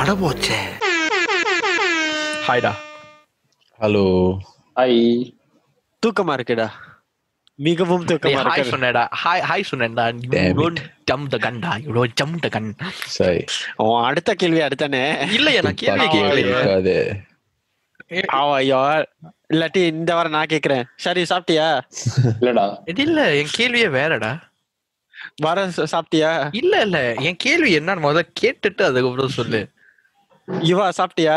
அட போச்சே. ஹாய்டா. ஹலோ. ஹாய். தூக்கமா இருக்குடா, மிகவும் தூக்கமா இருக்கு. ஹாய் சொன்னேடா, ஹாய் சொன்னேன்டா. You don't jump the gun டா, you don't jump the gun. சரி. அடுத்த கேள்வி அடுத்தானே. இல்லையா, நான் கேள்வி கேட்கலையே. ஐயோ, இல்லாட்டி இந்த வாரம் நான் கேக்குறேன். சரி, சாப்பிட்டியா? இல்லடா, இது இல்ல, என் கேள்வியே வேறடா. வர சாப்பிட்டியா? இல்ல என் கேள்வி என்னன்னு முதல்ல கேட்டுட்டு அதுக்கப்புறம் சொல்லு. இவா சாப்பிட்டியா?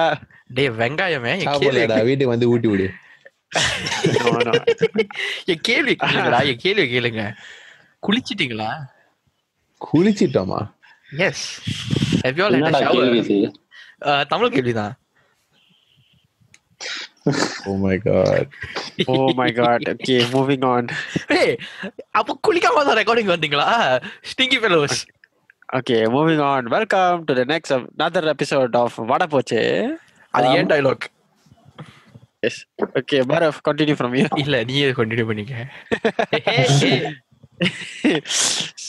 டேய் வெங்காயமே, வீட்டுக்கு வந்து ஊட்டி விடு. என் கேள்வி கேளுங்கடா, என் கேள்வி கேளுங்க. குளிச்சிட்டீங்களா? குளிச்சிட்டோமா? Yes. Have you all had a shower? Tamil கேள்விதான். Oh my god. Oh my god. Okay, moving on. Hey, அப்ப குளிக்காம தான் ரெக்கார்டிங் வந்தீங்களா? Stinky fellows. Okay, moving on. Welcome to the next another episode of Vada Poche. அது ஏன் dialogue? Yes. Okay, Bharat, continue from here. இல்ல, நீயே continue பண்ணிக்க.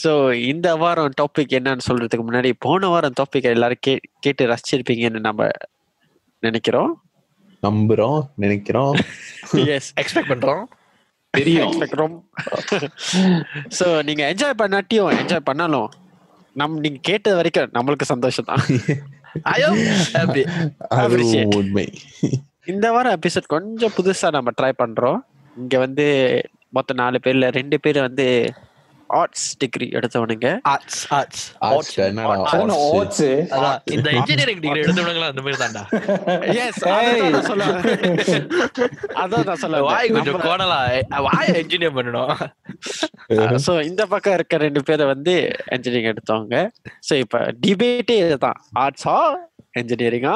So, இந்த வாரம் டாபிக் என்னன்னு சொல்றதுக்கு முன்னாடி போன வாரம் டாபிக் எல்லாரும் கேட்டு ரசிச்சிருப்பீங்கன்னு நம்ம நினைக்கிறோம், நம்புறோம், நினைக்கிறோம். எஸ், எக்ஸ்பெக்ட் பண்றோம், தெரியும். சோ நீங்க என்ஜாய் பண்ணாட்டியும் என்ஜாய் பண்ணாலும் நீங்க கேட்டது வரைக்கும் நம்மளுக்கு சந்தோஷம் தான். ஐயோ ஹாப்பி. உண்மை. இந்த வாரம் எபிசோட் கொஞ்சம் புதுசா நம்ம ட்ரை பண்றோம். இங்க வந்து மொத்தம் 4 பேர்ல 2 பேர் வந்து ஆர்ட்ஸ் டிகிரி எடுத்தவனுங்க. இந்த இன்ஜினியரிங் டிகிரி எடுத்தவனுங்களா அந்த மாதிரி தான்டா. எஸ், அதான் நான் சொல்ல வாய் கொஞ்சம் கோணலா, வாய் இன்ஜினியர் பண்ணணும். சோ இந்த பக்கம் இருக்க 2 பேரை வந்து இன்ஜினியரிங் எடுத்தவங்க. சோ இப்ப டிபேட்டே இதுதான், ஆர்ட்ஸா இன்ஜினியரிங்கா.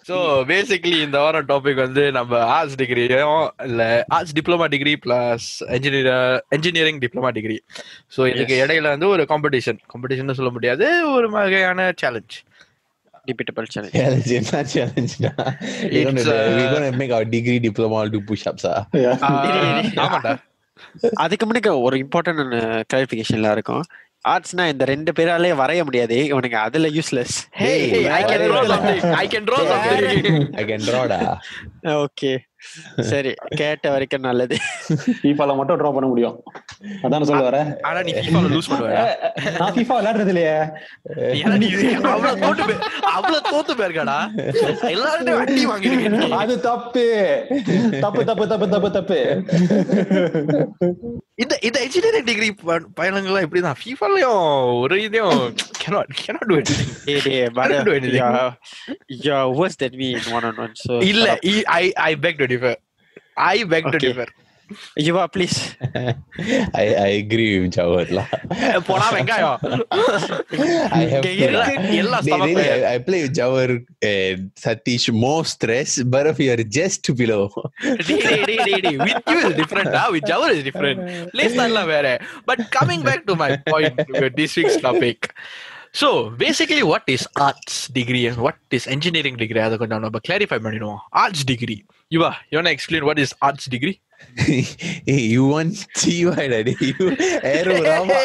ஸோ பேசிக்லி இந்த வாரம் டாபிக் வந்து நம்ம ஆர்ட்ஸ் டிகிரியும் இல்லை arts diploma degree plus engineering diploma degree. So இதுக்கு இடையில வந்து ஒரு காம்படிஷன் சொல்ல முடியாது, ஒரு வகையான challenge. Debatable challenge. Not challenge. We're going to make our degree diploma all do push-ups. ஆமாண்டா. அதுக்கு முன்னாடி ஒரு இம்பார்ட்டன்ட் கிளாரிஃபிகேஷன்ல இருக்கும். ஆர்ட்ஸ்னா இந்த 2 பேராலே வரைய முடியாது, இவனுக்கு அதுல யூஸ்லெஸ். I can draw டா. ஓகே, சரி, கேட்ட வரைக்கும் நல்லது. ஃபீஃபால மட்டும் டிரா பண்ண முடியும், அதான் சொல்ல வரேன். ஆனா நீ ஃபீஃபால லூஸ் பண்ணுவ. நான் ஃபீஃபா விளையாடுறது இல்லையே. ஏன்னா நீ அவ்வளவு தோத்து போயிருக்கடா, எல்லாரும் அடி வாங்கிருக்கீங்க. அது தப்பு தப்பு தப்பு தப்பு தப்பு தப்பு. இந்த இன்ஜினியரிங் டிகிரி பயணங்கள்லாம் இப்படிதான். ஃபீஃபாலயும் ஒரு இதையும் cannot do anything. You're worse than me in one-on-one. So இல்ல, I beg to differ. Yuva, please. I agree with Jawad lah. போடா வெங்காயம். I play with Jawad and Satish more stress, but if you are just below. With you is different, with Jawad is different. Let's not vera. But coming back to my point with this week's topic. So basically, what is arts degree and what is engineering degree? Adha konjam நம்ம clarify பண்ணிடுவோம். Arts degree. Yuva, you want to explain what is arts degree? Hey, you want CY daddy? You arrow Rama.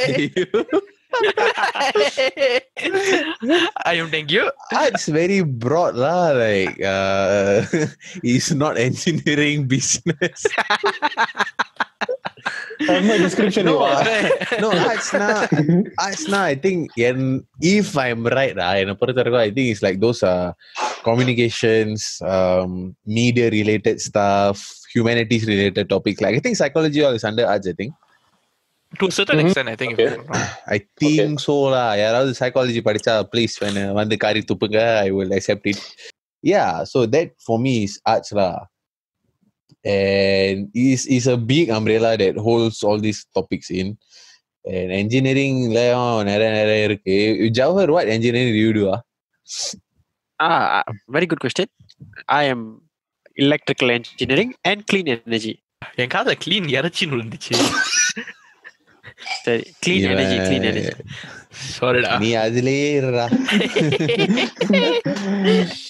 I am thank you. It's very broad lah. Like it's not engineering, business. description. No, arts na. I think, if I'm right, I think it's like those communications, media related stuff, humanities related topics. Like I think psychology all is under arts, I think. To a certain extent, I think. Okay. I think so lah. Yaravadhu psychology padicha, please when vandu kari tupunga, I will accept it. Yeah, so that for me is arts lah. And is a big umbrella that holds all these topics in. And engineering nere irukku. Jawahar, what engineering do you do? Very good question. I am electrical engineering and clean energy. என் காதுல clean இறைச்சின்னு விழுந்துச்சு. சரி, clean energy. Sorryடா. நீ அதிலேயே இருடா.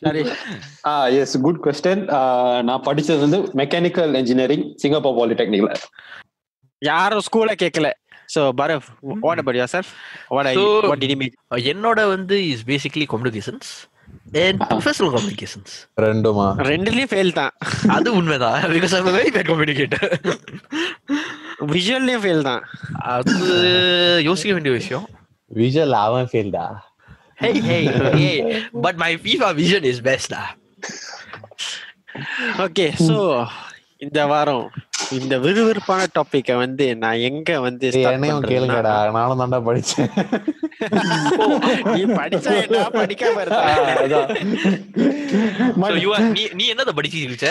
சரி. Yes, good question. நான் படிச்சது வந்து மெக்கானிக்கல் இன்ஜினியரிங் சிங்கப்பூர் பாலிடெக்னிக்ல. யாரும் ஸ்கூல்ல கேட்கல. So Barav, what about yourself? So, What did you make? என்னோட வந்து is basically communications and professional communications. ரெண்டுமா ரெண்டுலயும் ஃபெயில் தான். அது உண்மைதான் because I'm a very bad communicator. விஷுவல்லயும் ஃபெயில் தான். அது யோசிக்க வேண்டிய விஷயம். விஷுவல் அவன் ஃபெயில்டா. Hey, but my FIFA vision is best lah. Okay, so இந்த வாரம் இந்த விறுவிறுப்பான டாபிக்கை வந்து நான் எங்க வந்து என்னையும் கேளுங்கடா, நானும் தாண்டா படிச்சேன். நீ படிச்சா என்ன படிக்காம இருந்தா? நீ என்னத படிச்சிருக்க?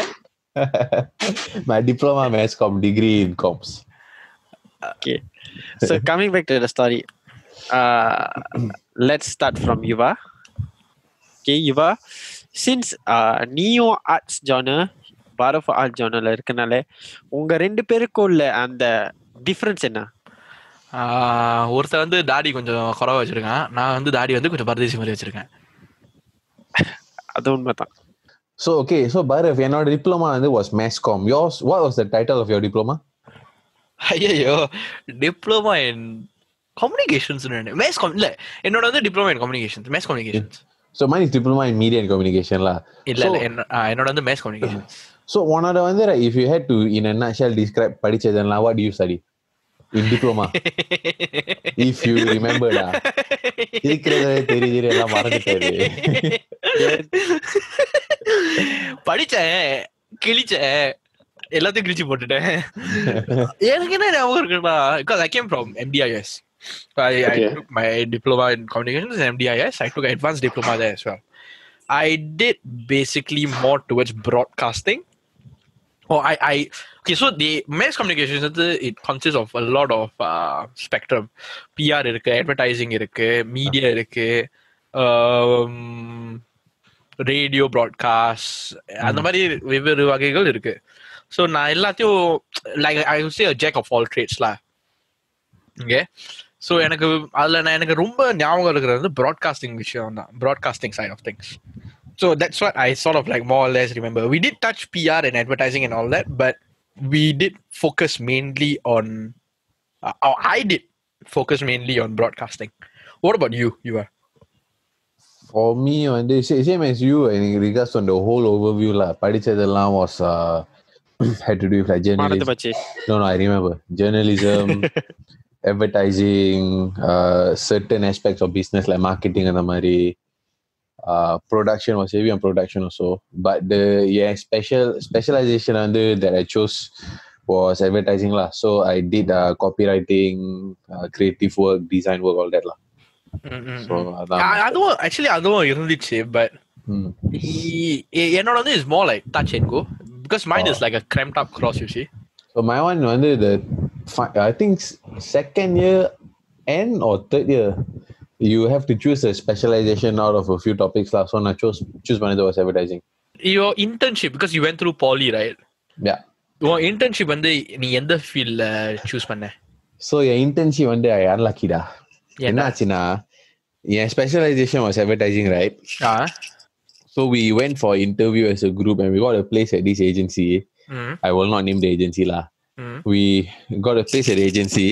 My diploma mass com degree in comms. Okay, so coming back to the story, let's start from Yuva. Okay, Yuva, since நீயும் ஆர்ட்ஸ் ஜானர், பாரஃப் ஆர்ட் ஜானர்ல இருக்கனால உங்க ரெண்டு பேருக்கும் உள்ள அந்த டிஃபரன்ஸ் என்ன? ஒருத்தர் வந்து தாடி கொஞ்சம் குறவா வச்சிருக்கான், நான் வந்து தாடி வந்து கொஞ்சம் பரதேசி மாதிரி வச்சிருக்கேன். அது உண்மைதான். So okay, so Bhairav, என்னோட diploma வந்து was mass com. Yours, what was the title of your diploma? ஐயோ, டிப்ளமா இன் கம்யூனிகேஷன்ஸ். மேஸ் இல்ல, என்னோட வந்து diploma in communications, mass communications. So mine is diploma in media and communication lah. இல்ல என்னோட வந்து maze communications. So உன்னோட வந்து if you had to in a nutshell describe படிச்சதெல்லாம், what do you study in diploma? If you remember lah. இருக்கிறதே தெரியுது எல்லாம் மறந்துட்டாரு. படிச்சேன், கிழிச்சேன், எல்லாத்தையும் கிழிச்சு போட்டுட்டேன். எனக்கு என்ன ஞாபகம் இருக்குன்னா, because I came from MDIS. I took my diploma in communications and MDIS. I took an advanced diploma there as well. I did basically more towards broadcasting. Okay, so the mass communications, it consists of a lot of spectrum. PR இருக்கு, advertising இருக்கு, media இருக்கு, radio broadcast, அந்த மாதிரி வெவ்வேறு வகைகள் இருக்கு. So நான் எல்லாத்தையும் like I would say a jack of all trades lah. Okay, so எனக்கு ரொம்ப ஞாபகம் இருக்கிறது வந்து ப்ராட்காஸ்டிங் விஷயம் தான், broadcasting side of things. So that's what I sort of like more or less remember. We did touch PR and advertising and all that, but we did focus mainly on I did focus mainly on broadcasting. What about you? You are? For me, same as you, in regards on the whole overview lah. படிச்சதெல்லாம் was had to do with like journalism. No, I remember journalism, advertising, certain aspects of business like marketing and the mari. Production was heavy on production also, but the specialization under that I chose was advertising lah. So I did copywriting, creative work, design work, all that lah. So அதுவும் இருந்துச்சு, but என்னோட வந்து is more like touch and go because mine is like a cramped up cross, you see. So my one வந்து I think second year end or third year you have to choose a specialization out of a few topics lah. So I choose one that was advertising. Your internship, because you went through poly, right? Yeah. Your internship வந்து நீ எந்த field choose பண்ண? So your internship வந்து I unlucky da. என்னாச்சுன்னா என் specialization was advertising, right? So we went for interview as a group and we got a place at this agency. I will not name the agency lah. We got a place at the agency,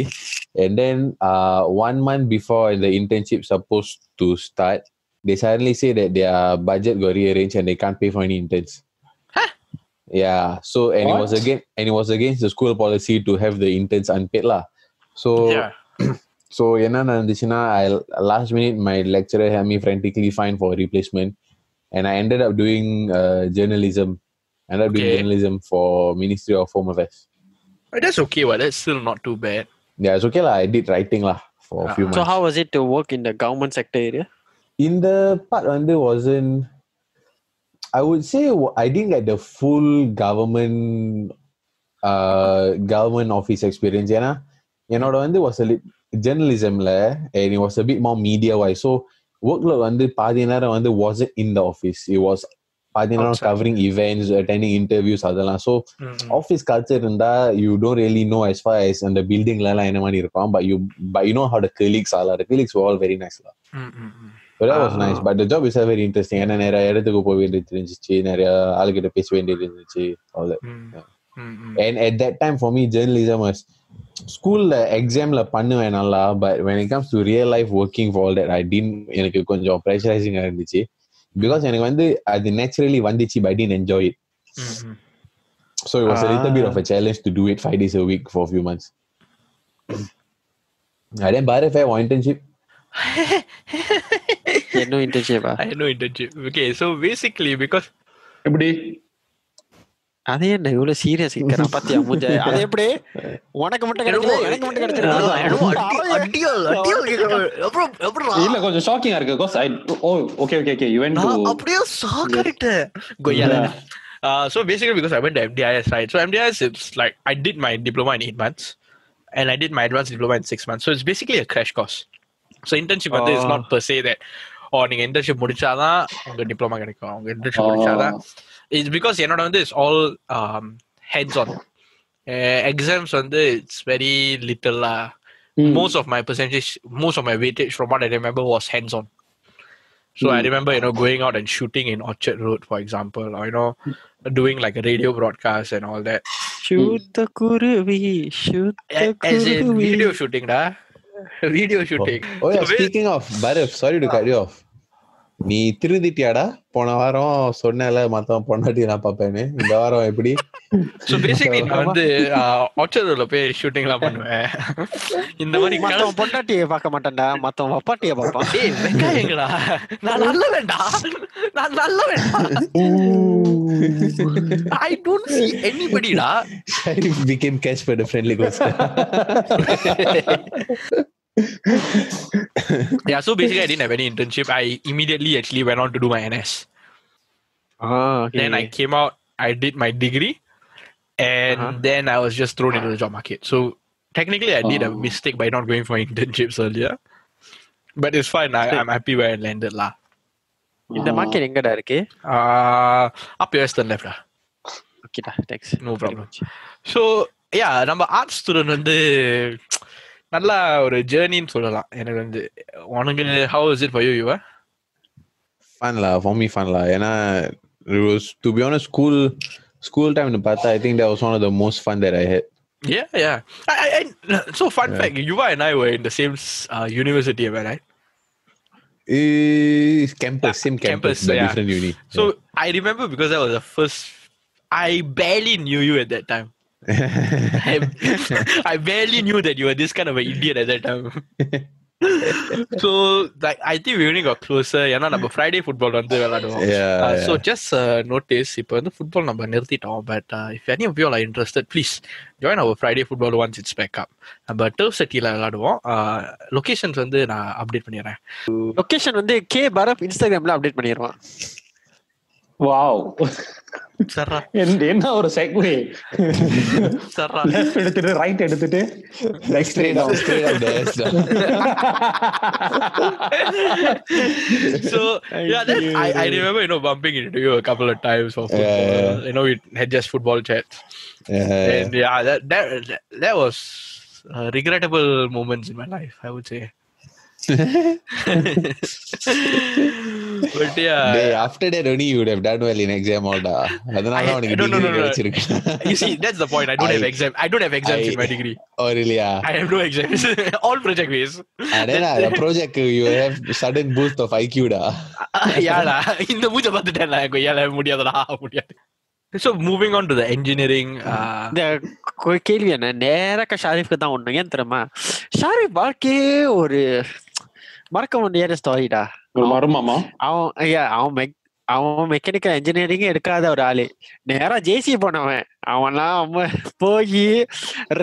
and then 1 month before the internship supposed to start, they suddenly say that their budget got rearranged and they can't pay for any interns. Huh? Yeah. So it was against the school policy to have the interns unpaid lah. So so என்ன நடந்துச்சுன்னா, last minute my lecturer had me frantically find for a replacement, and I ended up doing journalism. Doing journalism for Ministry of Home Affairs. That's okay, but that's still not too bad. Yeah, it's okay lah. I did writing lah for a few months. So how was it to work in the government sector area? In the part wasn't, I would say I didn't get the full government office experience. என்னோட was a journalism and it was a bit more media wise. So workload பாதி நேரம் wasn't in the office. It was பாதி நேரம் covering events, attending interviews அதெல்லாம். So office culture இருந்தா you don't really know as far as அந்த buildingல எல்லாம் என்ன மாதிரி இருக்கும், but you know how the colleagues are. The colleagues were all very nice lah. So that was nice, but the job is very interesting. ஏன்னா நிறைய இடத்துக்கு போக வேண்டியது இருந்துச்சு, நிறைய ஆளுகிட்ட பேச வேண்டியது இருந்துச்சு, all that. And at that time for me journalism was ஸ்கூல்ல எக்ஸாம்ல பண்ணுவேன் நல்லா, but when it comes to real life working for all that I didn't, எனக்கு கொஞ்சம் pressurizing இருந்துச்சு because எனக்கு வந்து அது naturally வந்துச்சு but I didn't enjoy it. So it was a little bit of a challenge to do it 5 days a week for a few months. And then Bharat had one internship. என்ன இன்டர்ன்ஷிப்பா? I had no internship. Okay, so basically because எப்படி அதே என்ன இவ்வளவு serious இருக்கிறான் பாத்தியா மூஞ்ச? அது எப்படி உனக்கு மட்டும் கிடைக்கல எனக்கு மட்டும் கிடைச்சிருக்கு? இல்ல கொஞ்சம் ஷாக்கிங்கா இருக்கு because I okay you went to அப்படியே ஷாக் ஆயிட்டேன் கொய்யால. So basically because I went to MDIS, right? So MDIS, it's like I did my diploma in 8 months and I did my advanced diploma in 6 months. So it's basically a crash course. So internship is not per se that நீங்க internship முடிச்சாதான் உங்க diploma கிடைக்கும், உங்க internship முடிச்சாதான். It's because என்னோட வந்து it's all hands on. Exams வந்து it's very little lah. Most of my percentage, most of my weightage from what I remember was hands on. So I remember, going out and shooting in Orchard Road, for example, or, doing like a radio broadcast and all that. சுத்த குருவி As in video shooting, da. Video shooting. Oh yeah, speaking of Bharat, sorry to cut you off. நீ திருந்திட்டியாடா? போன வாரம் சொன்னல மத்தவன் பொண்டாட்டி நான் பாப்பேன்னு, இந்த வாரம் எப்படி? So basically நான் வந்து Orchard Roadல போய் ஷூட்டிங் எல்லாம் பண்ணுவேன். இந்த மாதிரி மத்தவன் பொண்டாட்டியை பார்க்க மாட்டேன்டா, மத்தவன் அப்பாட்டியை பார்ப்பான். ஏய் வெங்காயங்களா, நான் நல்ல வேண்டாம். I don't see anybody da. Sharif became Casper the friendly ghost. Yeah, so basically I didn't have any internship. I immediately actually went on to do my NS. Okay. Then I came out, I did my degree, and then I was just thrown into the job market. So technically I did a mistake by not going for internships earlier. But it's fine. I'm happy where I landed lah. இந்த market எங்கடா இருக்கு? Up your western left lah. ஓகேடா, thanks. No problem. So yeah, நம்ம arts student வந்து நல்ல ஒரு ஜேர்னின்னு சொல்லலாம். எனக்கு வந்து உனக்கு how is it for you? You Fun lah, for me fun lah. ஏன்னா it was, to be honest, school time னு பார்த்தா I think that was one of the most fun that I had. Yeah. I so fun fact, Yuva and I were in the same university, am I right? Same campus, but different uni. So I remember because that was the first. I barely knew you at that time. I barely knew that you were this kind of an idiot at that time. So like I think we only got closer. ஏன்னா நம்ம Friday football வந்து விளையாடுவோம். So just notice இப்போ வந்து football நம்ம நிறுத்திட்டோம். But if any of you are interested, please join our Friday football once it's back up. நம்ம Turf Cityல விளையாடுவோம். Locations வந்து நான் அப்டேட் பண்ணிடுறேன். லொகேஷன் வந்து கே பரப் இன்ஸ்டாகிராம்ல அப்டேட் பண்ணிடுவான். வாவ், சரா என்ன ஒரு செக்வே. சரா லெஃப்ட் எடுத்துட்டு ரைட் எடுத்துட்டு straight down. So yeah, then I remember bumping into you a couple of times for football. We had just football chats. And yeah, that was regrettable moments in my life, I would say. But yeah, after that only you would have done well in exam all da. அதனால உனக்கு degree கிடைச்சிருக்கு. You see, that's the point. I don't have exams in my degree. Oh really? I have no exams. All project based. Adena the project you have sudden boost of IQ da. Yeah, இந்த மூஞ்ச பார்த்துட்டேன்ல கொய்யால முடியாது. So moving on to the engineering. இந்த கேள்வி என்ன நேரா ஷாரிஃப்க்கு தான் ஒண்ணு. ஏன் தெரியுமா? ஷாரிஃப் வாழ்க்கையே ஒரு மறக்க முடியாத ஸ்டோரிடா. மர்மமா? அவன் மெக்கானிக்கல் இன்ஜினியரிங் எடுக்காத ஒரு ஆளு. நேரா ஜேசி போனவன். அவன்லாம் போய்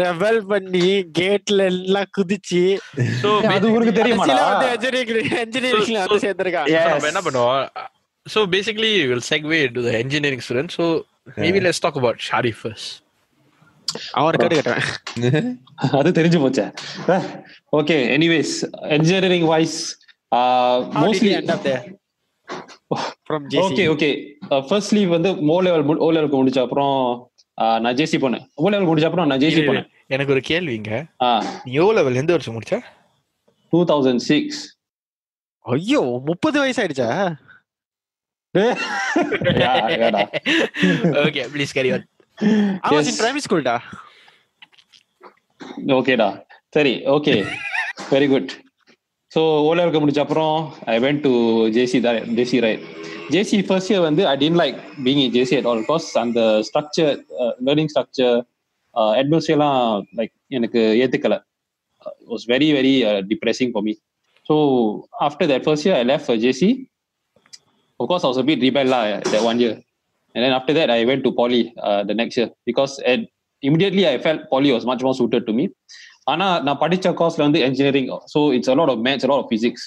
ரெபல் பண்ணி கேட்ல எல்லாம் குதிச்சு அது உங்களுக்கு தெரியுமாடா? இன்ஜினியரிங்ல வந்து சேர்ந்திருக்கான். நம்ம என்ன பண்ணுவோம்? So basically we'll segue into the engineering students. So maybe let's talk about Sharif first. அவன் ரெக்கார்ட் கேட்டேன். அது தெரிஞ்சு போச்சே. Okay, anyways engineering wise mostly end up there from JC. Okay. Firstly வந்து O level முடிச்ச அப்புறம் நான் ஜேசி போனேன். O level முடிச்ச அப்புறம் நான் ஜேசி போனேன். எனக்கு ஒரு கேள்விங்க. நீ O level எந்த வருஷம் முடிச்ச? 2006. ஐயோ 30 வயசு ஆயிடுச்சா? Okay, please carry on. I was in primary school da. ஓகேடா சரி ஓகே வெரி குட் ஸோ ஓலருக்கு முடிச்ச அப்புறம் I went to JC right JC first year வந்து I didn't like being in JC at all because அந்த structure learning structure அட்மாஸ்பியர்லாம் like எனக்கு ஏற்றுக்கல was very very depressing for me so after that first year I left JC of course I was a bit rebel lah that 1 year and then after that I went to poly the next year because immediately I felt poly was much more suited to me ஆனா நான் படிச்ச கோர்ஸ்ல வந்து engineering so it's a lot of maths a lot of physics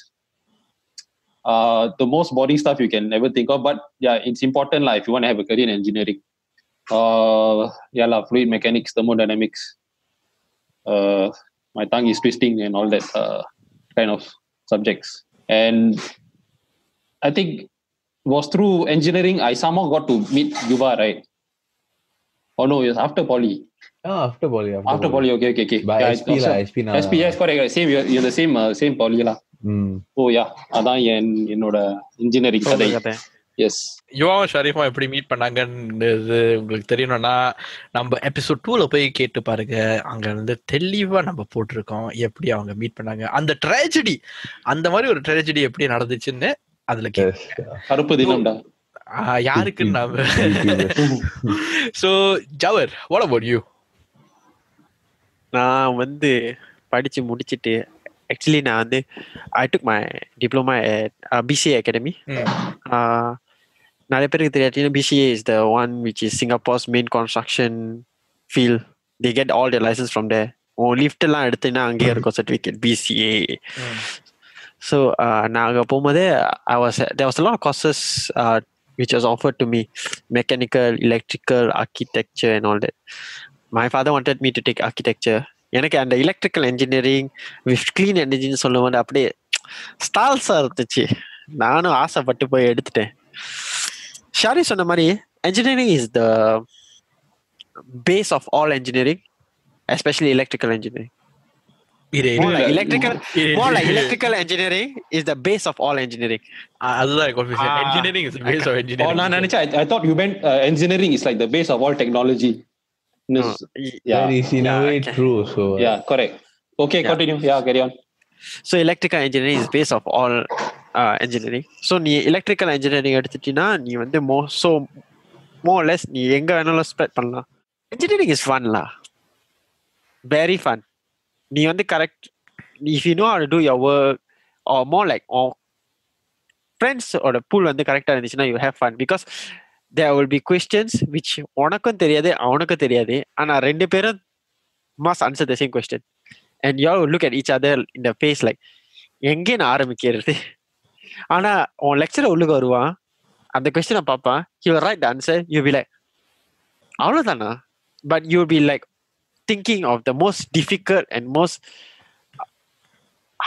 the most boring stuff you can ever think of but yeah it's important lah if you want to have a career in engineering yeah lah fluid mechanics thermodynamics my tongue is twisting and all that kind of subjects and I think was through engineering I somehow got to meet Yuva, right? Oh no, it was after poly. After poly. After poly, okay. But Yeah, SP lah, SP now. SP, yes, correct. Same, you're the same poly lah. Oh yeah, அதான் என்னோட engineering கதை. Yes. யுவாவும் ஷரீஃபும் எப்படி meet பண்ணாங்கன்னு உங்களுக்கு தெரியணும்னா நம்ம episode 2ல போய் கேட்டு பாருங்க. அங்க வந்து தெளிவா நம்ம போட்டிருக்கோம் எப்படி அவங்க மீட் பண்ணாங்க, அந்த ட்ராஜடி, அந்த மாதிரி ஒரு ட்ராஜடி எப்படி நடந்துச்சுன்னு அதுல கருப்பு தினம்டா யாருக்குன்னு நாம. So Jawar, what about you? நான் வந்து படிச்சு முடிச்சிட்டு ஆக்சுவலி நான் வந்து I took my diploma at BCA Academy. நிறைய பேருக்கு தெரியாது, BCA is the one which is Singapore's main construction field. They get all their license from there. Lift எல்லாம் எடுத்தீங்கன்னா அங்கேயே இருக்கும் சர்டிஃபிகேட் BCA. So நான் அங்கே போகும்போது there was a lot of courses which was offered to me, mechanical, electrical, architecture and all that. My father wanted me to take architecture. எனக்கு அந்த electrical engineering with clean energy சொல்லும்போது அப்படியே ஸ்டால்ஸாக இருந்துச்சு. நானும் ஆசைப்பட்டு போய் எடுத்துட்டேன். ஷாரி சொன்ன மாதிரி engineering is the base of all engineering, especially electrical engineering. More like electrical engineering is the base of all engineering. அதுதான் confusing. Engineering is the base of engineering. நான் நினைச்சேன் I thought you meant engineering is like the base of all technology. That is in a way true. So yeah, correct. Okay, continue. Yeah, carry on. So electrical engineering is base of all engineering. So நீ electrical engineering எடுத்துட்டீங்கன்னா நீ வந்து more or less நீ எங்க வேணாலும் spread பண்ணலாம். Engineering is fun lah. Very fun. நீ வந்து correct, if you know how to do your work or more like friends ஓட pool வந்து கரெக்டா இருந்துச்சுன்னா you have fun because there will be questions which உனக்கும் தெரியாது அவனுக்கும் தெரியாது, ஆனா ரெண்டு பேரும் must answer the same question and you all will look at each other in the face like எங்கே நான் ஆரம்பிக்கிறது. ஆனா உன் லெக்சர் உள்ளுக்கு வருவான், அந்த கொஸ்டினை பார்ப்பான், he will write the answer, you'll be like அவ்வளவுதானா, but you'll be like thinking of the most difficult and most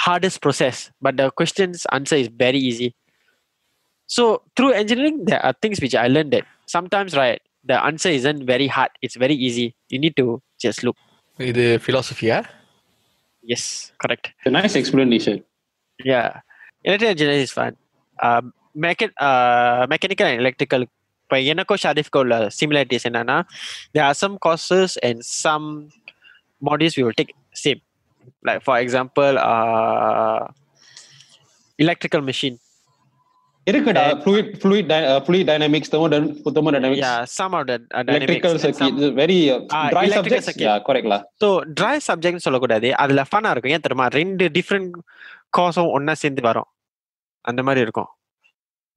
hardest process, but the question's answer is very easy. So through engineering there are things which I learned that sometimes right the answer isn't very hard, it's very easy, you need to just look. இது philosophy-ஆ? Yes, correct. A nice explanation. Yeah, electrical engineering is fun. Mechanical and electrical இப்போ எனக்கும் ஷாரிஃப்க்கு உள்ள similarities என்னன்னா, there are some courses and some modules we will take same, like for example electrical machine இருக்குடா, fluid dynamics, thermodynamics. Yeah, some of the electrical circuit very dry subjects. Yeah, correct lah. So dry subject சொல்லக்கூடாது, அதுல ஃபன்னா இருக்கும். ஏன் தெரியுமா, ரெண்டு different கோர்ஸும் ஒன்னா சேர்ந்து வரும், அந்த மாதிரி இருக்கும்.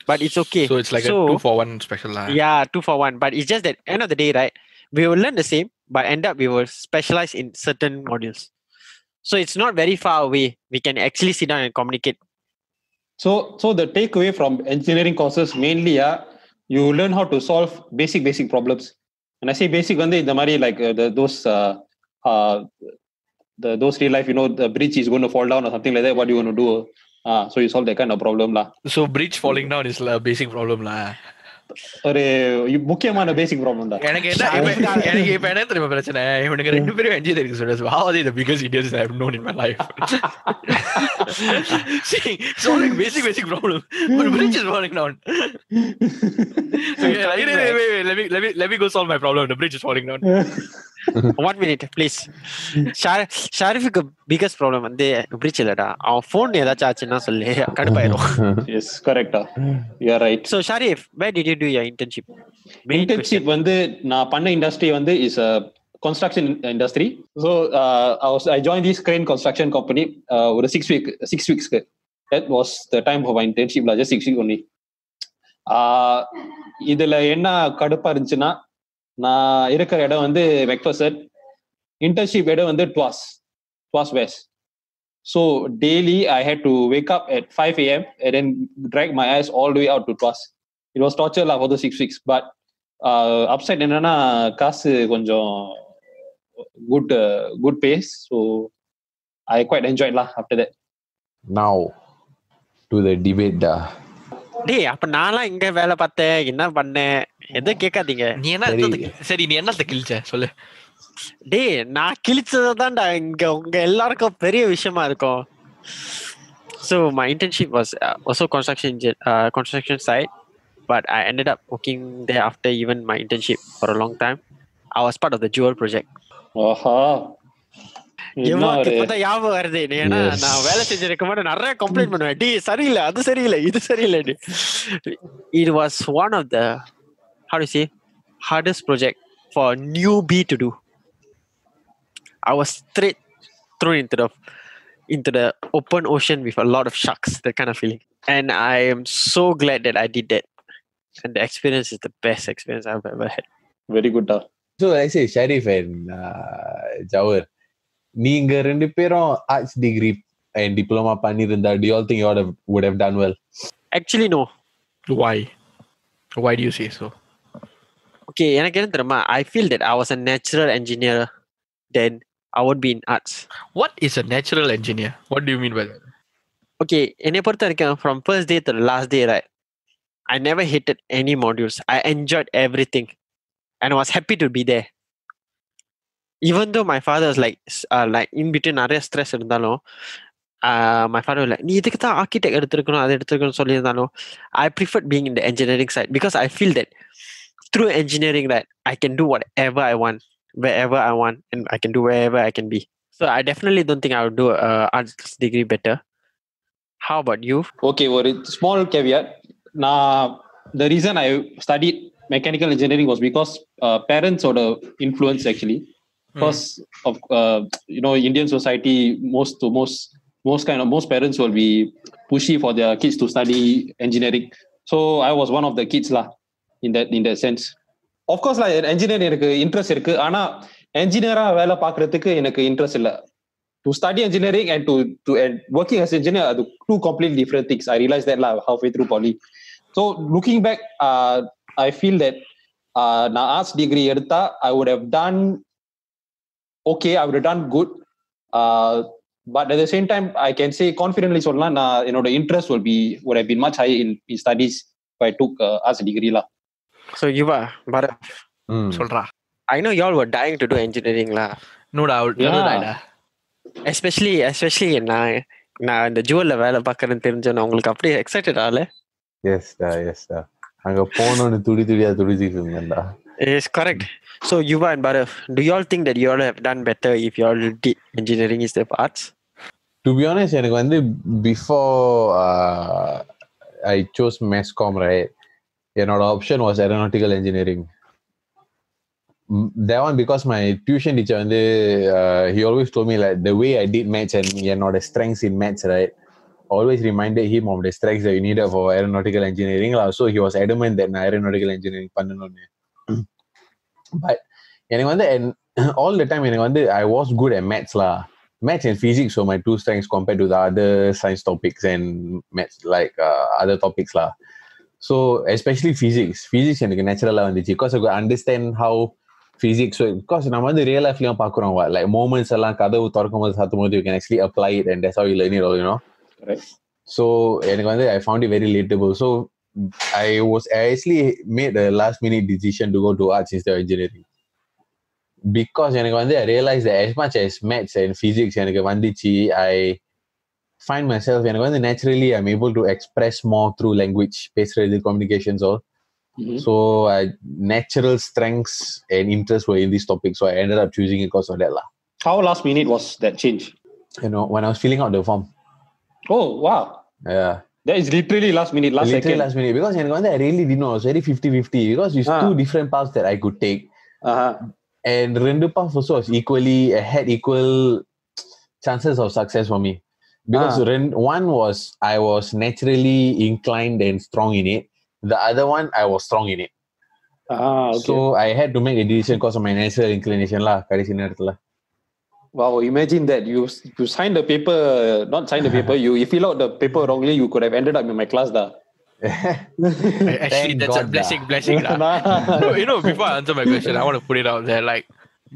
But it's okay. So it's like a 2-for-1 special lah. Yeah, 2-for-1. But it's just that end of the day, right? We will learn the same, but end up we will specialize in certain modules. So it's not very far away. We can actually sit down and communicate. So the takeaway from engineering courses mainly, you learn how to solve basic problems. And I say basic, வந்து இந்த மாதிரி like those real life, you know, the bridge is going to fall down or something like that. What do you want to do? So you solve that kind of problem lah. So bridge falling down is a basic problem lah. ஒரு முக்கியமான பேசிக் problem தான். எனக்கு இப்ப என்ன தெரியுமா பிரச்சனை, இவனுக்கு ரெண்டு பேரும் engineering students, how are they the biggest idiots I have known in my life? See, solving basic problem, but bridge is falling down. So, let me go solve my problem. The bridge is falling down. 1 minute please. ஷாரிஃபுக்கு biggest problem வந்து பிரீச் இல்லடா, அவன் phone ஏதாச்சும் ஆச்சுன்னா சொல்லி கடுப்பாயிரும். Yes கரெக்டா, you are right. So Sharif, where did you do your internship? Internship வந்து நான் பண்ண இண்டஸ்ட்ரி வந்து is construction industry. So I joined this crane construction company ஒரு 6 weeks. That was the time for my internship, just 6 weeks only. இதுல என்ன கடுப்பா இருந்துச்சுன்னா, நான் இருக்கிற இடம் வந்து மெக்பர்சன், இன்டர்ன்ஷிப் இடம் வந்து டுவாஸ் west. So daily I had to wake up at 5 a.m. and then drag my ass all the way out to Tuas. It was torture for the 6 weeks, but upside என்னன்னா காசு கொஞ்சம் good pace, so I quite enjoyed after that. Now to the debate டேய், அப்ப நான்லாம் இங்க வேலை பார்த்தேன், என்ன பண்ணேன் எதை கேட்காதீங்க. நீ என்ன சரி, நீ என்னத்த கிழிச்ச சொல்லு. டேய், நான் கிழிச்சதான்டா இங்க உங்க எல்லாருக்கும் பெரிய விஷயமா இருக்கும். So my internship was also construction site, but I ended up working there after even my internship for a long time. I was part of the Jewel project. ஞாபகம் வருது. ஏன்னா நான் வேலை செஞ்சிருக்கும் போது நிறைய கம்ப்ளைண்ட் பண்ணுவேன், டி சரியில்லை, அது சரியில்லை, இது சரியில்லை. It was one of the, how to say, hardest project for a newbie to do. I was straight thrown into the open ocean with a lot of sharks, that kind of feeling. And I am so glad that I did that. And the experience is the best experience I've ever had. Very good. So I say Sharif and Jawar, நீங்க ரெண்டு பேரும் arts degree and diploma பண்ணிருந்தா, do you all think you would have done well? Actually no. Why do you say so? Okay, எனக்கு என்ன தெரியுமா, I feel that I was a natural engineer, then I would be in arts. What is a natural engineer? What do you mean by that? Okay, என்னை பொறுத்த வரைக்கும் from first day to the last day, right, I never hated any modules. I enjoyed everything and I was happy to be there. Even though my father was like in between நிறைய stress இருந்தாலும், my father was like, நீ இதுக்கு தான் architect எடுத்துருக்கணும், அது எடுத்துருக்கணும் சொல்லியிருந்தாலும், I preferred being in the engineering side because I feel that through engineering that I can do whatever I want, wherever I want, and I can do wherever I can be. So I definitely don't think I would do arts degree better. How about you? Okay, ஒரு small caveat. The reason I studied mechanical engineering was because parents or the influence actually. Because of Indian society, most parents will be pushy for their kids to study engineering. So I was one of the kids in that sense. Of course engineering எனக்கு interest இருக்கு, ஆனா என்ஜினியரா வேலை பார்க்கறதுக்கு எனக்கு interest இல்ல. To study engineering and to working as an engineer are two completely different things. I realized that halfway through poly. So looking back, I feel that na arts degree edutha I would have done okay, I would have done good, but at the same time I can say confidently solla the interest would have been much higher in studies if I took arts degree la. So Yuva, Bharat, சொல்றா. I know y'all were dying to do engineering la. No doubt. Especially நான் இந்த ஜுவல்ல வேலை பார்க்கறேன்னு தெரிஞ்சோன்னு உங்களுக்கு அப்படியே excited ஆகல? Yes. அங்க போனோன்னு துடிச்சிட்டு இருந்தேன்டா. Yes, correct. So Yuva and Bharat, do you all think that you all have done better if you all did engineering instead of arts? To be honest, எனக்கு வந்து before I chose mass comm, right, என்னோட option was aeronautical engineering. That one because my tuition teacher வந்து he always told me like the way I did maths and என்னோட strengths in maths, right, always reminded him of the strengths that you needed for aeronautical engineering. So he was adamant that நான் aeronautical engineering பண்ணணும்னு. But எனக்கு வந்து all the time எனக்கு வந்து I was good at maths maths and physics were my two strengths compared to the other science topics and maths like other topics so especially physics எனக்கு naturally வந்துச்சு because I could understand how physics works. Because நம்ம வந்து real life லயும் பார்க்குறோம் like moments எல்லாம் கதவு திறக்கும்போது சாத்தும்போது you can actually apply it and that's how you learn it all, Right. So எனக்கு வந்து I found it very relatable. So I actually made a last minute decision to go to arts instead of engineering because எனக்கு வந்து I realized that as much as maths and physics எனக்கு வந்துச்சு, I find myself எனக்கு வந்து naturally I'm able to express more through language, பேசுறது, communications all. So natural strengths and interests were in this topic. So I ended up choosing it because of that lah. How last minute was that change? When I was filling out the form. Oh, wow. Yeah. That is literally last minute, Literally second. last minute. Because I really didn't know. I was very 50-50 because it's two different paths that I could take. And rendu paths also was had equal chances of success for me. Because one was I was naturally inclined and strong in it. The other one, I was strong in it. Okay. So I had to make a decision because of my natural inclination lah. Kadisi நேரத்துல. Wow, imagine that you signed the paper, not signed the paper, you fill out the paper wrongly, you could have ended up in my class da. Actually, that's a blessing. Before I answer my question, I want to put it out there. Like,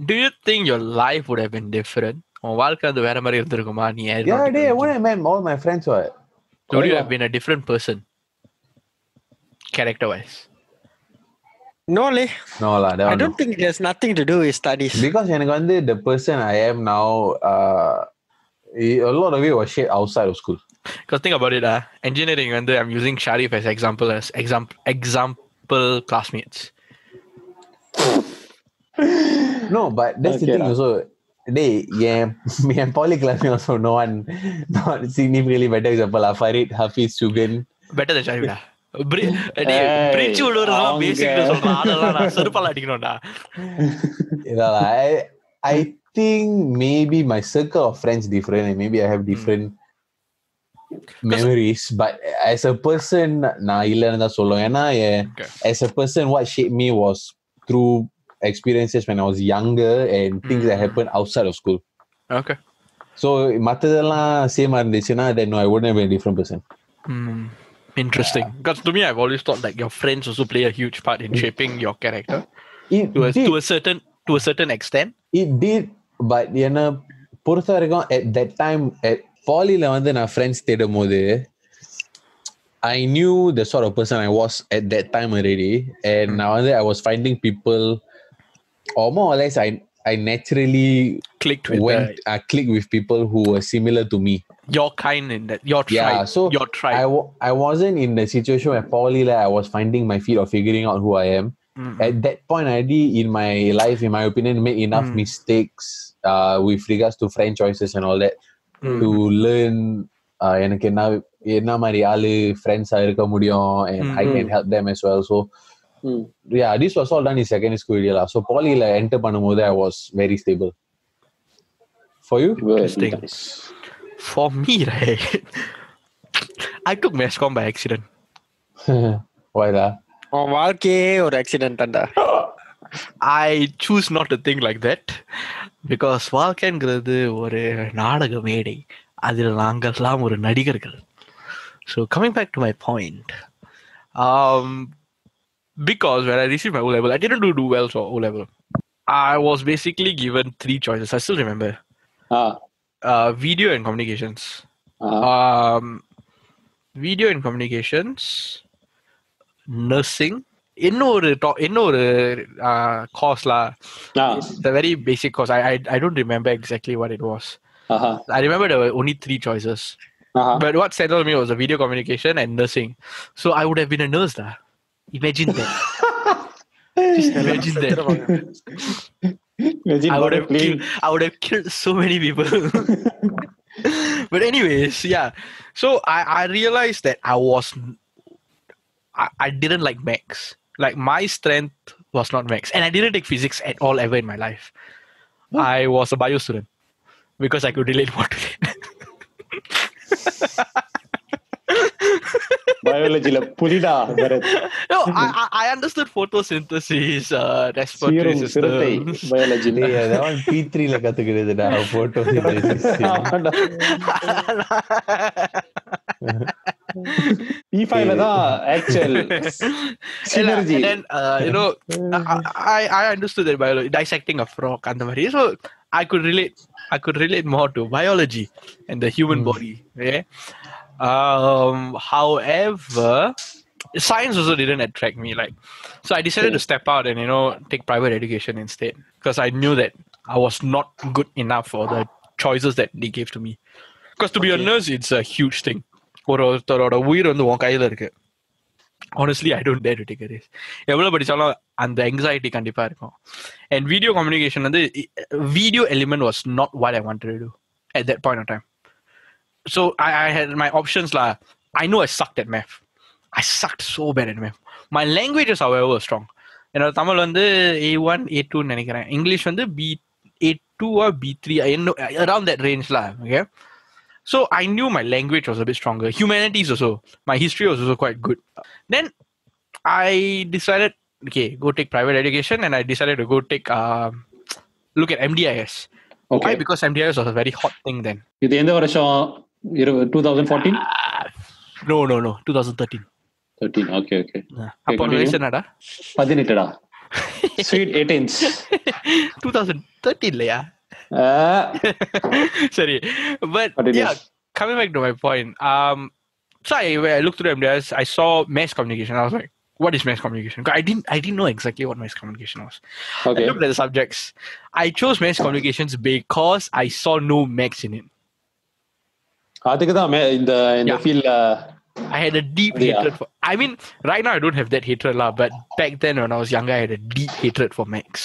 do you think your life would have been different? உன் வாழ்க்கை வந்து வேற மாதிரி இருந்திருக்குமா நீ when I met all my friends would you have been a different person character wise? No lah. I don't think there's nothing to do with studies. Because the person I am now, a lot of it was shaped outside of school. Because think about it, engineering, I'm using Sharif as example classmates. No, but that's the thing also. My poly classmate also not significantly better example. Farid, Hafiz, Shugan. Better than Sharif. Bridge உள்ளவரெல்லாம் பேசிக்கிட்டு சொல்றான் அதெல்லாம் நான் செருப்பால அடிக்கணும்டா. I think maybe my circle of friends different and maybe I have different memories, but as a person நான் இல்லன்னு தான் சொல்லுவேன். ஏன்னா as a person what shaped me was through experiences when I was younger and things that happened outside of school. Okay. So மத்ததெல்லாம் சேமா இருந்துச்சுன்னா then no, I wouldn't have been a different person. Interesting. Because to me, I've always thought like your friends also play a huge part in shaping your character to a certain extent. It did, but பொறுத்த வரைக்கும் at that time at polyல நான் friends தேடும் போது I knew the sort of person I was at that time already, and now I was finding people, or more or less I naturally clicked with people who were similar to me. Your kind in that your tribe. Yeah, so your tribe. I wasn't in the situation where poly I was finding my feet or figuring out who I am. At that point already in my life, in my opinion, made enough mistakes with regards to friend choices and all that to learn எனக்கு என்ன மாதிரி ஆளு ஃப்ரெண்ட்ஸா இருக்க முடியும் and I can help them as well. So yeah, this was all done in secondary school lah. So poly enter பண்ணும்போது I was very stable. For you? Interesting. For me, right? I took MESCOM by accident. Why lah? வாழ்க்கையே ஒரு accident தான்டா. I choose not to think like that because வாழ்க்கைங்கிறது ஒரு நாடக மேடை, அதில் நாங்கள்லாம் ஒரு நடிகர்கள். So coming back to my point, because when I received my O-level, I didn't do well for O-level. I was basically given 3 choices. I still remember. Video and communications. Video and communications, nursing, இன்னொரு course lah. It's a very basic course. I don't remember exactly what it was. I remember there were only 3 choices. But what settled me was the video communication and nursing. So I would have been a nurse lah. Imagine that. Just imagine that. I would have killed so many people. But anyways, yeah. So I realized that I didn't like maths. Like my strength was not maths, and I didn't take physics at all ever in my life. I was a bio student because I could relate more to it. Biology la pulida Bharat. No, I understood photosynthesis, respiratory systems. Biology. Yeah, that one P3 la kathukirudha photosynthesis. P5 la da actual synergy. And then I understood that biology, dissecting a frog and the mari. So I could relate more to biology and the human body. Yeah. However, science also didn't attract me. So I decided to step out and take private education instead because I knew that I was not good enough for the choices that they gave to me. Because to be a nurse, it's a huge thing. ஒருத்தரோட உயிர் வந்து உன் கையில இருக்கு. honestly, I don't dare to take a risk. எவ்வளவு படிச்சாலும் அந்த anxiety கண்டிப்பா இருக்கும். And video communication வந்து video element was not what I wanted to do at that point of time. So I had my options lah. I know I sucked at math. I sucked so bad at math. My languages, however, were strong. என்னோட தமிழ் வந்து A1, A2 நினைக்கிறேன். English வந்து A2 or B3, around that range lah. Okay. So I knew my language was a bit stronger. Humanities also. My history was also quite good. Then I decided, okay, go take private education, and I decided to go take look at MDIS. Okay. Why? Because MDIS was a very hot thing then. இது எந்த வருஷம் 2014 No, 2013. 13 okay அப்போ continue. வயசு என்னடா? 18டா sweet 18s 2013 இல்லையா? Sorry. But Continue. yeah, coming back to my point. So I looked through MDIS, I saw mass communication. I was like, what is mass communication? 'Cause I didn't know exactly what mass communication was. Okay. I looked at the subjects. I chose mass communications because I saw no maths in it. அதுக்கு தான் இந்த Yeah. ஃபீல்ட்ல I had a deep Yeah. hatred for. I mean, right now I don't have that hatred lah. But back then when I was younger, I had a deep hatred for maths.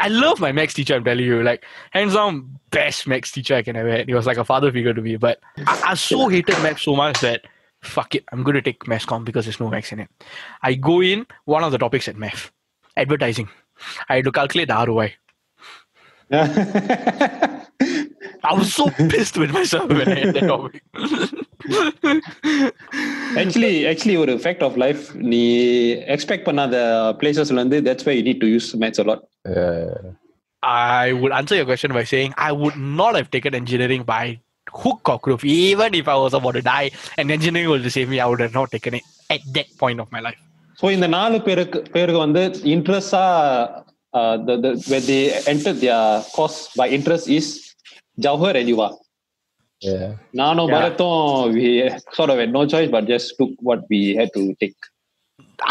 I love my maths teacher. I'm telling you, like hands down best maths teacher I can ever had. He was like a father figure to me. But I so hated maths so much that fuck it, I'm going to take maths comm because there's no maths in it. I go in, one of the topics at math, advertising. I had to calculate the ROI. I was so pissed with myself when I had that topic. actually ஒரு fact of life நீ expect பண்ணாத places வந்து that's why you need to use maths a lot. I would answer your question by saying I would not have taken engineering by hook or crook. Even if I was about to die and engineering was to save me, I would have not taken it at that point of my life. So இந்த நாலு பேருக்கு வந்து இன்ட்ரெஸ்டா when they entered their course by interest is Jawhar and Yuva. Yeah. நானும் பரத்தும் we sort of had no choice but just took what we had to take.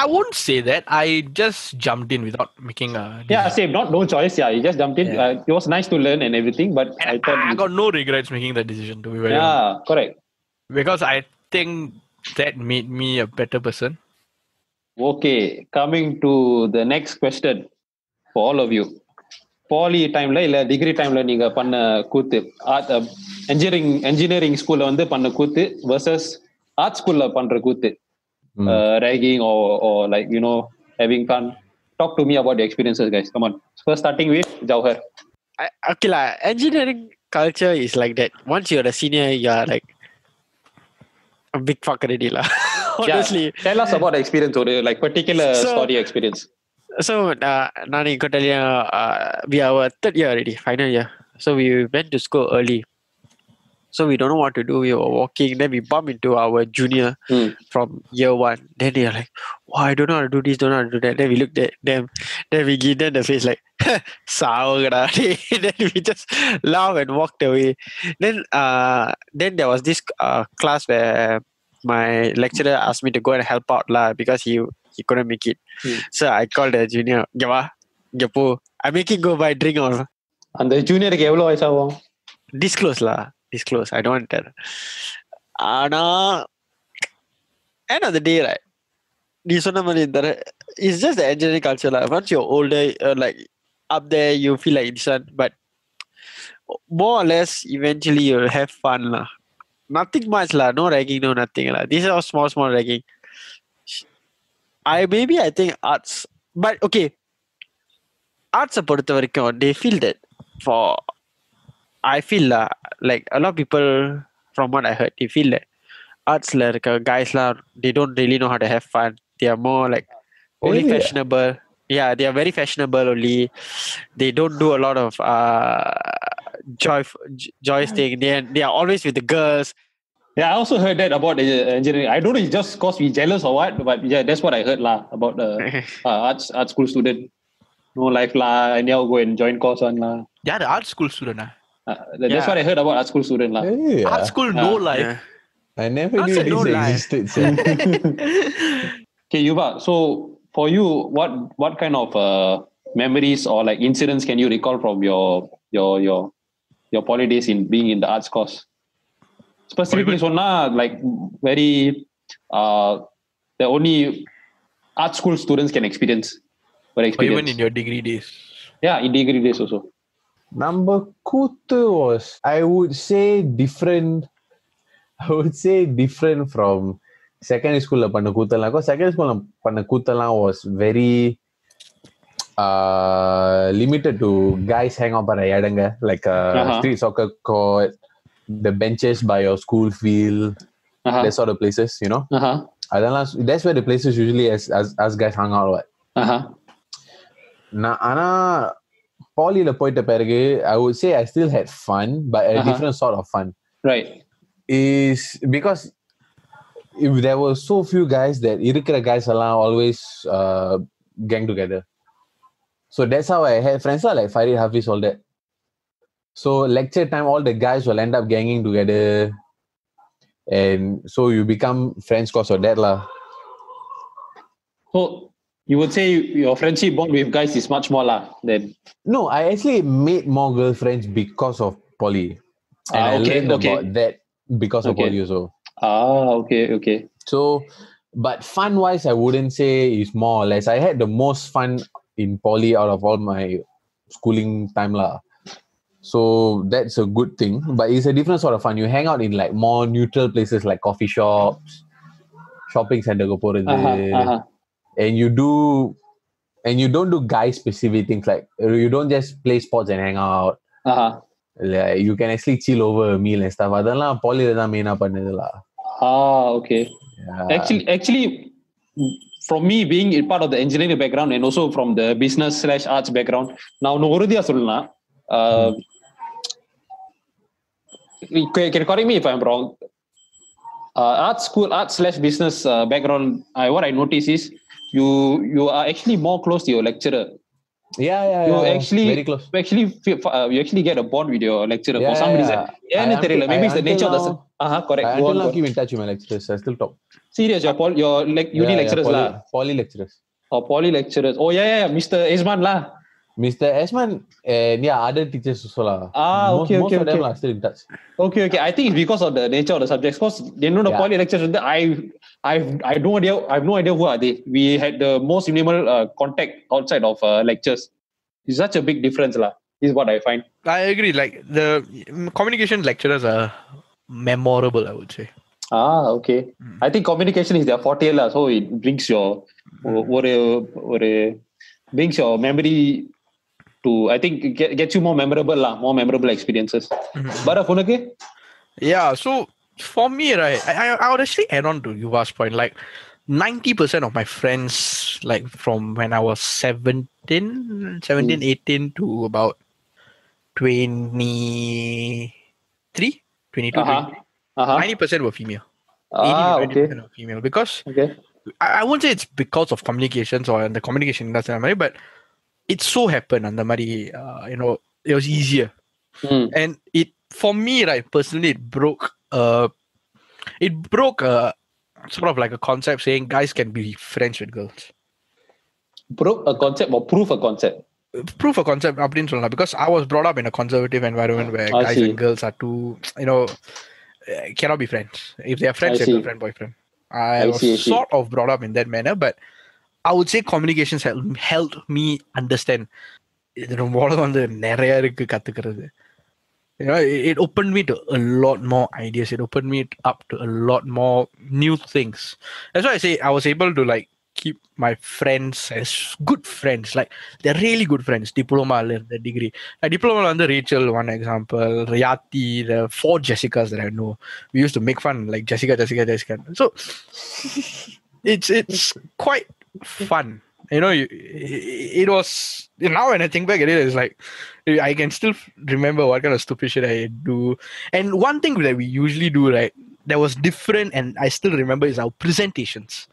I wouldn't say that. I just jumped in without making a decision. Yeah, same. Not no choice. Yeah, you just jumped in. Yeah. It was nice to learn and everything, but And I thought I got no regrets making that decision, to be very honest. yeah, correct. Because I think that made me a better person. Okay, coming to the next question for all of you. Poly timeல இல்ல degree டைம்ல நீங்க பண்ண கூத்து engineering ஸ்கூல்ல வந்து பண்ண கூத்து versus art ஸ்கூல்ல பண்ற கூத்து, ragging or like you know having fun. Talk to me about the experiences, guys. Come on. First starting with Jawhar. Okay lah, engineering culture is like that. Once you're a senior, you're like a big fuck already lah. Honestly. Yeah. Tell us about the experience or like particular story experience. So, Nani, I tell you, we are our third year already, final year. So we went to school early. So we don't know what to do. We were walking, then we bump into our junior from year one. Then they are like, "Oh, I don't know how to do this, don't know how to do that." Then we looked at them, then we give them the face like, "Saogada." Then we just laugh and walked away. Then there was this class where my lecturer asked me to go and help out lah because he couldn't make it. So I called the junior, "Gepo, I make it go buy drink or." அந்த ஜூனியருக்கு எவ்வளவு வயசாகும்? Disclose lah. Disclose. I don't want to tell. End of the day, right? It's just the engineering culture lah. Once you're older, like up there, you feel like this one. But more or less, eventually you'll have fun lah. Nothing much lah. No ragging, no nothing lah. These are all small ragging. I think arts. But okay. Arts பொறுத்த வரைக்கும், they feel that for I feel like a lot of people from what I heard, they feel that arts like guys they don't really know how to have fun. They are more like only fashionable. Yeah, they are very fashionable only. They don't do a lot of joyous thing. They are always with the girls. Yeah, I also heard that about engineering. I don't know, it's just cause we jealous or what, but yeah, that's what I heard lah about the art school student. No life lah, I never go and join course on lah. Yeah, the art school student. That's what I heard about art school student lah. Yeah. Art school, no life. Yeah. I never Not knew say this no lie. existed. Sir. Okay, Yuva. So for you, what kind of memories or like incidents can you recall from your poly days in being in the arts course? Specifically, சொன்னா like very that only art school students can experience. Or even in your degree days. Yeah, in degree days also. Number Kutu was, I would say different from secondary school panna கூத்தெல்லாம். Because secondary school panna கூத்தெல்லாம் was very limited to guys hang out பண்ண இடங்க, like street soccer court, the benches by your school field, that sort of places, you know. That's where the places usually as guys hang out. ஆனா polyல போயிட்ட பிறகு I would say I still had fun, but a different sort of fun. Right. Is because if there were so few guys that இருக்கிற guys எல்லாம் always gang together. So that's how I had friends like Farid, Hafiz, all that. So lecture time, all the guys will end up ganging together, and so you become friends because of that lah. So you would say your friendship bond with guys is much more lah than. No, I actually made more girlfriends because of poly, and I learned about that because of poly also. Okay. So, but fun-wise, I wouldn't say it's more or less. I had the most fun in poly out of all my schooling time lah. So that's a good thing, but it's a different sort of fun. You hang out in like more neutral places like coffee shops, shopping center go poradhu, and you don't do guy specific things, like you don't just play sports and hang out. Like you can actually chill over a meal and stuff. Adella poly la main pannadhu la. Okay. Yeah. Actually, from me being part of the engineering background and also from the business/arts background, now no urudhiya sollana. Can correct me if I'm wrong. Art/business background, what I notice is you are actually more close to your lecturer. Yeah. Actually, very close. You actually get a bond with your lecturer for some reason. Maybe it's the nature of the. Correct. I until now keep in touch with my lecturers. I still talk. Serious, your uni lecturers lah. Poly lecturers. Poly lecturers. Oh yeah, Mr. Esman lah. Mr. Esman and other teachers also lah. Most of them are still in touch. Okay. I think it's because of the nature of the subjects. Because they know the poly lecturers. I have no idea who are they. We had the most minimal contact outside of lectures. It's such a big difference lah. This is what I find. I agree. Like the communication lecturers are memorable, I would say. Okay. I think communication is their forte lah. So it brings your brings your memory to, I think, gets you more memorable experiences. But Funake? Yeah, so for me, right, I would actually add on to Yuva's point. Like 90% of my friends, like from when I was 17, 18 to about 23, 22, 90% were female. 80% were female. Because I won't say it's because of communications or the communication industry, but it so happened and it was easier. And it, for me, right, personally, it broke sort of like a concept saying guys can be friends with girls. Broke a concept or proof a concept? Proof a concept, because I was brought up in a conservative environment where guys and girls are too, cannot be friends. If they are friends, they're girlfriend, boyfriend. I was sort of brought up in that manner, but I would say communications helped me understand. It opened me to a lot more ideas. It opened me up to a lot more new things. That's why I say I was able to like keep my friends as good friends. Like they're really good friends. Diploma, the degree. Like diploma under Rachel, one example. Riyati, the 4 Jessicas that I know. We used to make fun like Jessica. So it's quite fun. It was, now when I think back at it, it's like I can still remember what kind of stupid shit I do. And one thing that we usually do, right, that was different and I still remember is our presentations.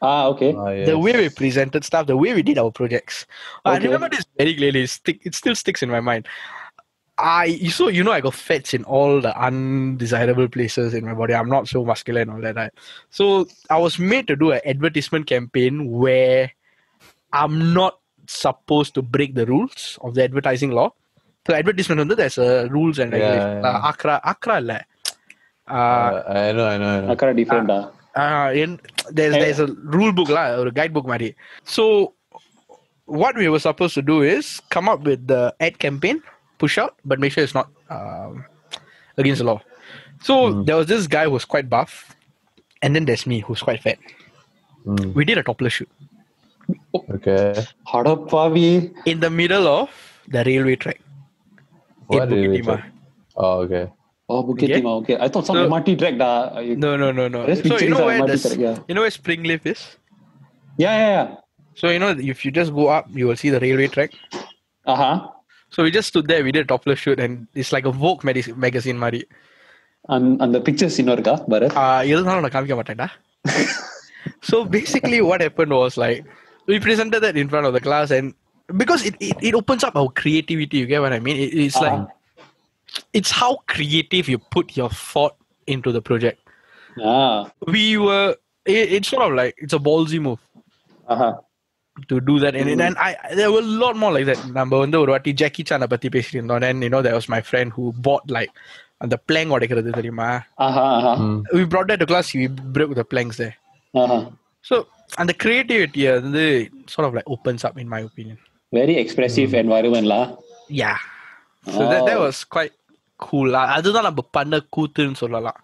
Okay. Yes. The way we presented stuff, the way we did our projects. I remember this very clearly. It still sticks in my mind. I got fats in all the undesirable places in my body. I'm not so muscular and all that. Right? So I was made to do an advertisement campaign where I'm not supposed to break the rules of the advertising law. So advertisement, there's rules and regulations. Akra, I know. Akra different. There's a rule book lah, or a guidebook mari. So what we were supposed to do is come up with the ad campaign, push out, but make sure it's not against the law. So there was this guy who was quite buff, and then there's me who's quite fat. We did a topless shoot Okay. அடப்பாவி. in the middle of the railway track in What did Bukit we Timah. check? Oh, okay. Oh, Bukit Okay. Timah. Okay, I thought some So- MRT track da. No. Just So you picturing know some where MRT track, yeah. you know where Springleaf is? Yeah. So you know if you just go up, you will see the railway track. So we just stood there. We did a topless shoot, and it's like a Vogue magazine mari. அந்த pictures இன்னும் இருக்கா பரத்? இருந்தாலும் நான் காமிக்க மாட்டேன்டா. So basically what happened was like we presented that in front of the class, and because it opens up our creativity, you get what I mean? It's like it's how creative you put your thought into the project. We were it's sort of like it's a ballsy move to do that, and I there were a lot more like that. நம்ம வந்து ஒரு வாட்டி Jackie சானை பத்தி பேசிட்டு இருந்தோம். Then you know there was my friend who bought like அந்த plank உடைக்கிறது தெரியுமா? We brought that to class. We broke the planks there. So and the creativity வந்து sort of like opens up in my opinion. Very expressive environment lah. Yeah. So that was quite cool lah. அதுதான் நம்ம பண்ண கூத்துன்னு சொல்லலாம்.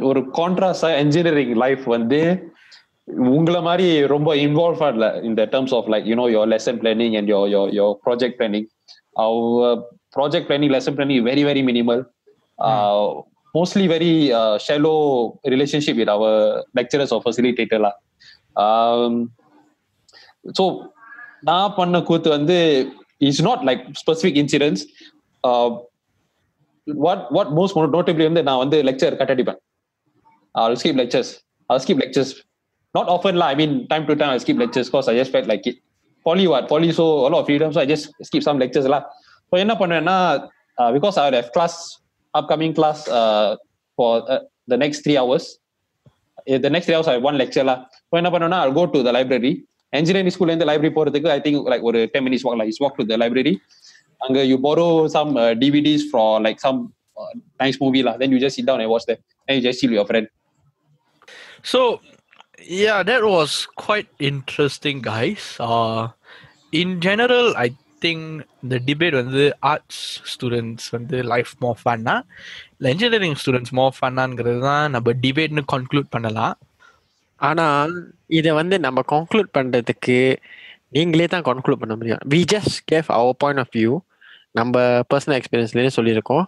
ஒரு கான்ட்ராஸ்டா engineering life வந்து உங்கள மாதிரி ரொம்ப இன்வால்வ் ஆகல in the terms of like you know your lesson planning and your project planning. Our project planning, lesson planning very very minimal. Mostly very shallow relationship with our lecturers or facilitator lah. So நான் பண்ண கூத்து வந்து it's not like specific incidents. What most notably வந்து நான் வந்து lecture cut அடிப்பேன். I'll skip lectures. Not often lah. I mean, time to time I skip lectures because I just felt like it. Poly so a lot of freedom, so I just skip some lectures lah. So என்ன பண்ணுவேன்னா because I have upcoming class for the next 3 hours. The next 3 hours I have one lecture lah. So என்ன பண்ணுவேன்னா I'll go to the library. Engineering school in the library போறதுக்கு I think like ஒரு 10 minutes walk lah. Just walk to the library. அங்க you borrow some DVDs for like some nice movie lah. Then you just sit down and watch that. Then you just chill with your friend. So yeah, that was quite interesting, guys. In general, I think the debate வந்து arts students வந்து life more fun னா, இல்லை engineering students more fun னாங்கிறது தான் நம்ம டிபேட்னு conclude பண்ணலாம். ஆனால் இதை வந்து நம்ம கன்க்ளூட் பண்ணுறதுக்கு நீங்களே தான் கன்க்ளூட் பண்ண முடியும். We just gave our point of view. நம்ம பர்சனல் எக்ஸ்பீரியன்ஸ்லேயே சொல்லியிருக்கோம்.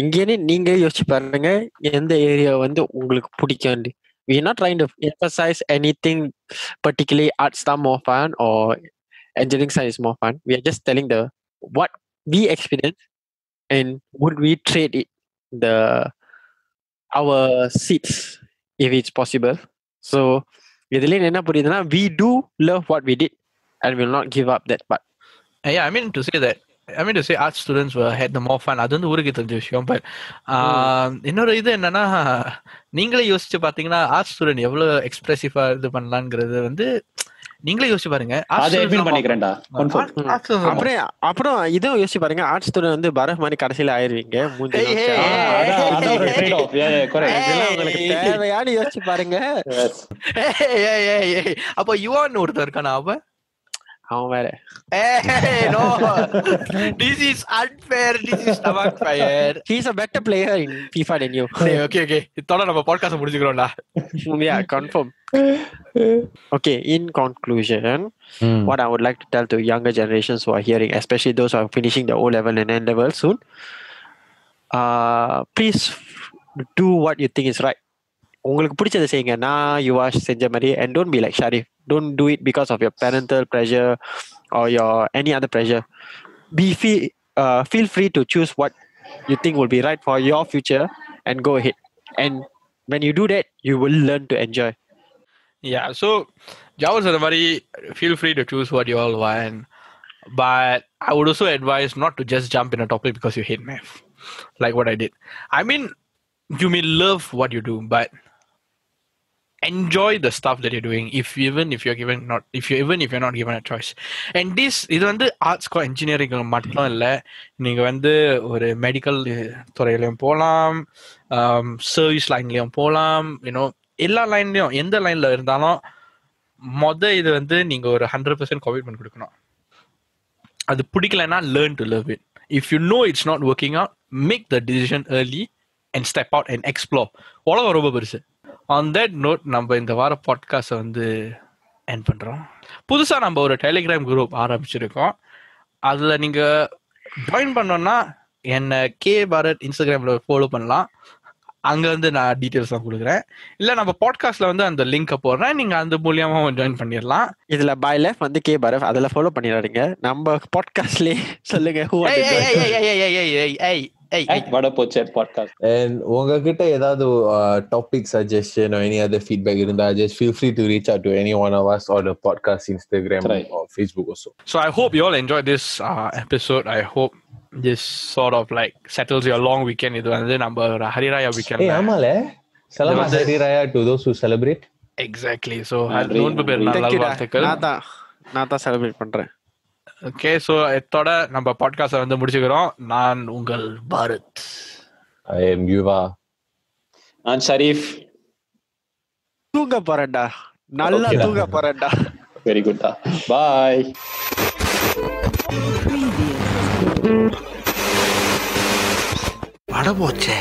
இங்கேயே நீங்கள் யோசிச்சு பாருங்க எந்த ஏரியா வந்து உங்களுக்கு பிடிக்கும். We're not trying to emphasize anything particularly arts are more fun or engineering side is more fun. We are just telling what we experience and would we trade it our seats if it's possible. So இதுல என்ன புரியுதுன்னா we do love what we did and will not give up that part. Yeah, I mean to say art students had the more fun. அது வந்து ஊருக்கு தெரிஞ்ச விஷயம். But இன்னொரு இது என்னன்னா நீங்களே யோசிச்சு பாத்தீங்கன்னா ஆர்ட் ஸ்டூடெண்ட் எவ்வளவு எக்ஸ்பிரசிவா இது பண்ணலாங்கிறது வந்து நீங்களே யோசிச்சு பாருங்க. அப்புறம் இதுவும் யோசிச்சு பாருங்க. ஆர்ட் ஸ்டூடெண்ட் வந்து பரத் மாதிரி கடைசியில ஆயிருவீங்க. உங்களுக்கு தேவையான யோசிச்சு பாருங்க. அப்ப யுவான் ஒருத்தர் இருக்கானா அவன் வேற. No, this is unfair. This is stomach fire. He's a better player in FIFA than you. Okay. இதோட நம்ம podcast முடிச்சுக்கிறோம்டா. Yeah, confirm. Okay, in conclusion, what I would like to tell to younger generations who are hearing, especially those who are finishing the O-level and N-level soon, please do what you think is right. உங்களுக்கு பிடிச்சதை செய்யுங்க. நான் யுவாஷ் செஞ்ச மாதிரி. And don't be like Sharif. Don't do it because of your parental pressure or your any other pressure. Feel free to choose what you think will be right for your future and go ahead. And when you do that, you will learn to enjoy. Yeah, so Jawad said very feel free to choose what you all want. But I would also advise not to just jump in a topic because you hate math. Like what I did. I mean, you may love what you do, but enjoy the stuff that you're doing if you're not given a choice. And this இது வந்து ஆர்ட்ஸ்க்கோ engineering மட்டும் இல்லை, நீங்க வந்து ஒரு medical துறையிலையும் போகலாம், service லைன்லயும் போகலாம், எல்லா லைன்லயும் எந்த லைன்ல இருந்தாலும் இது வந்து நீங்க ஒரு 100% கமிட்மெண்ட் கொடுக்கணும். அது பிடிக்கலன்னா learn to love it. If you know it's not working out, make the decision early and step out and explore. உலகம் ரொம்ப பெருசு. On that note, நம்ம இந்த வார பாட்காஸ்ட் வந்து எண்ட் பண்றோம். புதுசா நம்ம ஒரு டெலிகிராம் குரூப் ஆரம்பிச்சிருக்கோம். அதுல நீங்க ஜாயின் பண்ணோம்னா என்ன கே பாரத் இன்ஸ்டாகிராம்ல ஃபாலோ பண்ணலாம். அங்க வந்து நான் டீடைல்ஸ் தான் கொடுக்குறேன். இல்ல நம்ம பாட்காஸ்ட்ல வந்து அந்த லிங்கை போடுறேன், நீங்க அந்த மூலியமா ஜாயின் பண்ணிடலாம். இதுல பை லைஃப் வந்து கே பாரத் அதுல ஃபாலோ பண்ணிடாதீங்க. நம்ம பாட்காஸ்ட்லயே சொல்லுங்க and உங்ககிட்ட ஏதாவது topic suggestion or any other feedback இருந்தா just feel free to reach out to any one of us or the podcast Instagram or Facebook also. So I hope you all enjoyed this episode. I hope this sort of like settles your long weekend. இது வந்து நம்ம ஒரு Hari Raya weekend. ஆமால Salama Hari Raya to those who celebrate. Exactly. So நோன்பு பெருநாள் நல்வாழ்த்துக்கள். நான் தான் செலிப்ரேட் பண்றேன். ஓகே, ஸோ இதோட நம்ம பாட்காஸ்டை வந்து முடிச்சுக்கிறோம். நான் உங்கள் பாரத். I am Yuva. நான் ஷரீஃப். தூங்க போறேன்டா, நல்லா தூங்க போறேன்டா. வெரி குட்டா, பாய். பட போச்சே.